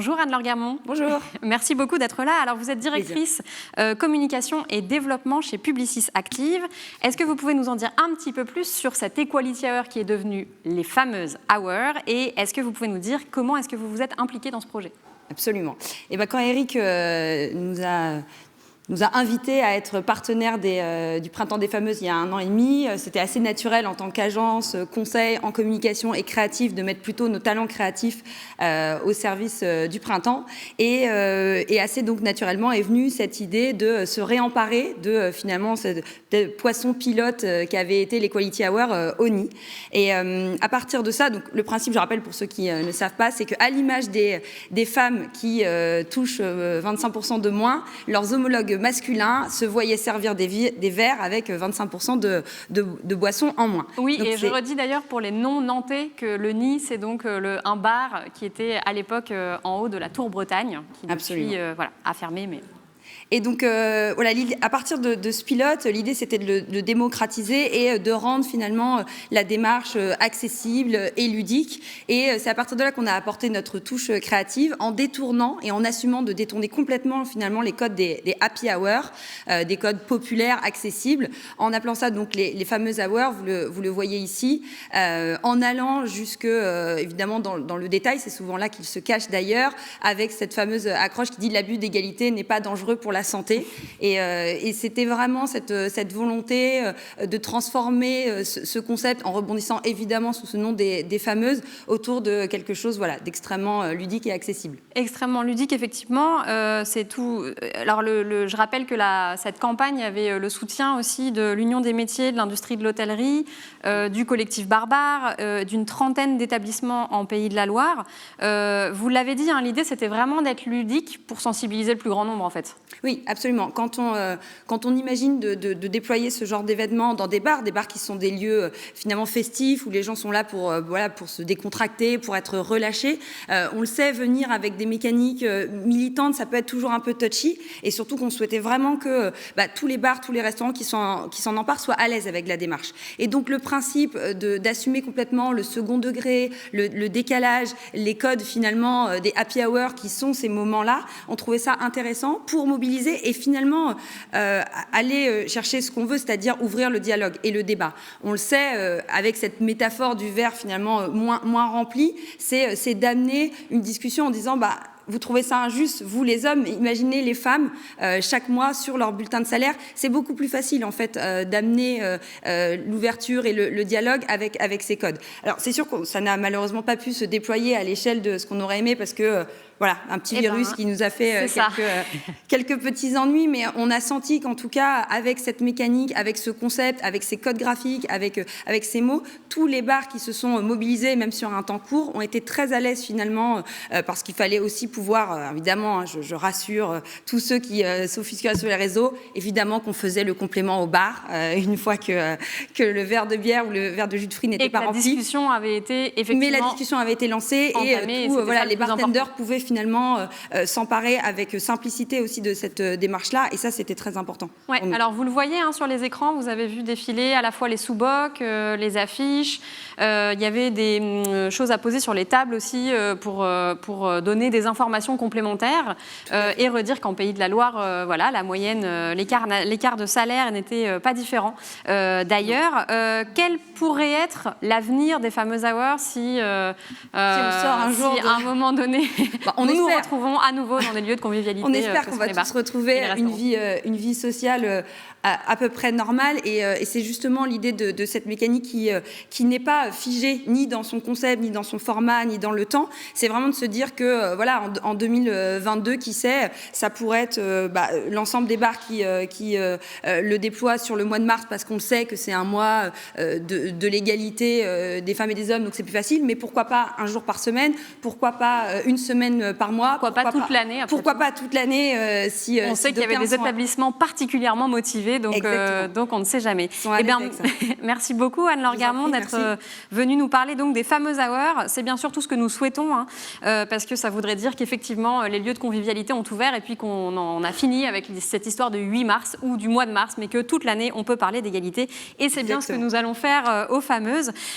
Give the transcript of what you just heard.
Bonjour Anne-Laure Gamon. Bonjour. Merci beaucoup d'être là. Alors vous êtes directrice communication et développement chez Publicis Active. Est-ce que vous pouvez nous en dire un petit peu plus sur cette Equality Hour qui est devenue les fameuses Hours, et est-ce que vous pouvez nous dire comment est-ce que vous vous êtes impliqué dans ce projet? Absolument. Et ben, quand Eric nous a invités à être partenaires du Printemps des Fameuses il y a 1 an et demi. C'était assez naturel en tant qu'agence, conseil en communication et créatif de mettre plutôt nos talents créatifs au service du printemps. Et assez donc naturellement est venue cette idée de se réemparer de finalement ce poisson pilote qu'avait été l'Equality Hour ONI. Et à partir de ça, donc le principe, je rappelle pour ceux qui ne savent pas, c'est qu'à l'image des femmes qui touchent 25% de moins, leurs homologues masculins se voyaient servir des verres avec 25% de boissons en moins. Oui, donc, et je redis d'ailleurs pour les non-nantais que le Nid, c'est donc un bar qui était à l'époque en haut de la Tour Bretagne, qui depuis a fermé, mais... Et donc, voilà, à partir de ce pilote, l'idée, c'était de le démocratiser et de rendre finalement la démarche accessible et ludique. Et c'est à partir de là qu'on a apporté notre touche créative en détournant et en assumant de détourner complètement finalement les codes des happy hours, des codes populaires, accessibles, en appelant ça donc les fameuses hours, vous le voyez ici, en allant jusque, évidemment, dans le détail, c'est souvent là qu'il se cache d'ailleurs, avec cette fameuse accroche qui dit « l'abus d'égalité n'est pas dangereux pour la santé ». Et c'était vraiment cette volonté de transformer ce concept en rebondissant évidemment sous ce nom des fameuses autour de quelque chose d'extrêmement ludique et accessible. Extrêmement ludique, effectivement. C'est tout. Alors, je rappelle que cette campagne avait le soutien aussi de l'Union des métiers, de l'industrie de l'hôtellerie, du collectif Barbare, d'une trentaine d'établissements en Pays de la Loire. Vous l'avez dit, hein, l'idée c'était vraiment d'être ludique pour sensibiliser le plus grand nombre en fait. Oui, absolument. Quand on imagine de déployer ce genre d'événements dans des bars qui sont des lieux finalement festifs, où les gens sont là pour se décontracter, pour être relâchés, on le sait, venir avec des mécaniques militantes, ça peut être toujours un peu touchy, et surtout qu'on souhaitait vraiment que tous les bars, tous les restaurants qui s'en emparent soient à l'aise avec la démarche. Et donc le principe d'assumer complètement le second degré, le décalage, les codes finalement des happy hours qui sont ces moments-là, on trouvait ça intéressant pour mobiliser et finalement aller chercher ce qu'on veut, c'est-à-dire ouvrir le dialogue et le débat. On le sait, avec cette métaphore du verre finalement moins rempli, c'est d'amener une discussion en disant vous trouvez ça injuste, vous les hommes, imaginez les femmes chaque mois sur leur bulletin de salaire. C'est beaucoup plus facile en fait d'amener l'ouverture et le dialogue avec ces codes. Alors c'est sûr que ça n'a malheureusement pas pu se déployer à l'échelle de ce qu'on aurait aimé parce que voilà, un petit virus qui nous a fait quelques petits ennuis, mais on a senti qu'en tout cas, avec cette mécanique, avec ce concept, avec ces codes graphiques, avec ces mots, tous les bars qui se sont mobilisés, même sur un temps court, ont été très à l'aise finalement, parce qu'il fallait aussi pouvoir, évidemment, je rassure tous ceux qui s'offusquent sur les réseaux, évidemment qu'on faisait le complément au bar, une fois que le verre de bière ou le verre de jus de fruits n'était pas rempli. Mais la discussion avait été effectivement... Mais la discussion avait été lancée et les bartenders pouvaient finalement s'emparer avec simplicité aussi de cette démarche-là, et ça, c'était très important. Ouais, alors vous le voyez hein, sur les écrans, vous avez vu défiler à la fois les sous-bocs, les affiches, il y avait des choses à poser sur les tables aussi pour donner des informations complémentaires et redire qu'en Pays de la Loire, la moyenne, l'écart de salaire n'était pas différent. D'ailleurs, quel pourrait être l'avenir des fameuses hours si on sort un jour à un moment donné... nous retrouvons à nouveau dans des lieux de convivialité. On espère qu'on va tous retrouver une vie sociale à peu près normale, et c'est justement l'idée de cette mécanique qui n'est pas figée ni dans son concept, ni dans son format, ni dans le temps. C'est vraiment de se dire que en 2022, qui sait, ça pourrait être l'ensemble des bars qui le déploient sur le mois de mars, parce qu'on sait que c'est un mois de l'égalité des femmes et des hommes, donc c'est plus facile, mais pourquoi pas un jour par semaine, pourquoi pas une semaine par mois, pourquoi pas toute l'année, pourquoi pas toute l'année si on sait qu'il y avait des établissements particulièrement motivés, donc on ne sait jamais. Eh bien, merci beaucoup Anne-Laure Gamon d'être venue nous parler donc des fameuses hours. C'est bien sûr tout ce que nous souhaitons, hein, parce que ça voudrait dire qu'effectivement les lieux de convivialité ont ouvert et puis qu'on en a fini avec cette histoire de 8 mars ou du mois de mars, mais que toute l'année on peut parler d'égalité, et c'est bien ce que nous allons faire aux fameuses.